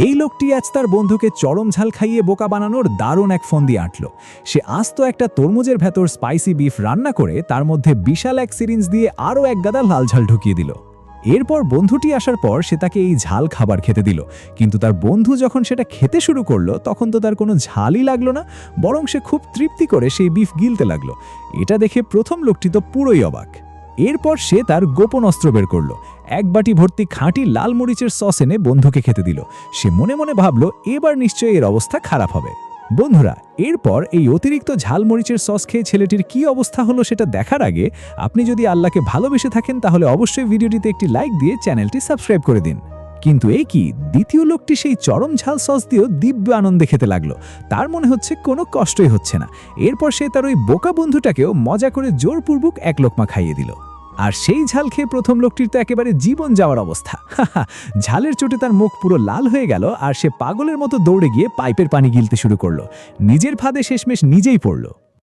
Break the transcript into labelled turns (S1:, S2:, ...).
S1: এই লোকটি আজ তার বন্ধুকে চরম ঝাল খাইয়ে বোকা বানানোর দারুণ এক ফন্দি আঁটল। সে আস্ত একটা তরমুজের ভেতর স্পাইসি বিফ রান্না করে তার মধ্যে বিশাল এক সিরিঞ্জ দিয়ে আরও এক গাদা লাল ঝাল ঢুকিয়ে দিল। এরপর বন্ধুটি আসার পর সে তাকে এই ঝাল খাবার খেতে দিল, কিন্তু তার বন্ধু যখন সেটা খেতে শুরু করলো তখন তো তার কোনো ঝালই লাগলো না, বরং সে খুব তৃপ্তি করে সেই বিফ গিলতে লাগলো। এটা দেখে প্রথম লোকটি তো পুরোই অবাক। এরপর সে তার গোপন অস্ত্র বের করল, এক বাটি ভর্তি খাঁটি লাল মরিচের সস এনে বন্ধুকে খেতে দিল। সে মনে মনে ভাবল এবার নিশ্চয়ই এর অবস্থা খারাপ হবে। বন্ধুরা, এরপর এই অতিরিক্ত ঝাল মরিচের সস খেয়ে ছেলেটির কি অবস্থা হলো সেটা দেখার আগে আপনি যদি আল্লাহকে ভালোবেসে থাকেন তাহলে অবশ্যই ভিডিওটিতে একটি লাইক দিয়ে চ্যানেলটি সাবস্ক্রাইব করে দিন। কিন্তু এই কি, দ্বিতীয় লোকটি সেই চরম ঝাল সস দিয়েও দিব্য আনন্দে খেতে লাগলো। তার মনে হচ্ছে কোনো কষ্টই হচ্ছে না। এরপর সে তার ওই বোকা বন্ধুটাকেও মজা করে জোরপূর্বক এক লোকমা খাইয়ে দিল। আর সেই ঝাল খেয়ে প্রথম লোকটির তো একেবারে জীবন যাওয়ার অবস্থা। ঝালের চোটে তার মুখ পুরো লাল হয়ে গেল আর সে পাগলের মতো দৌড়ে গিয়ে পাইপের পানি গিলতে শুরু করলো। নিজের ফাঁদে শেষমেশ নিজেই পড়ল।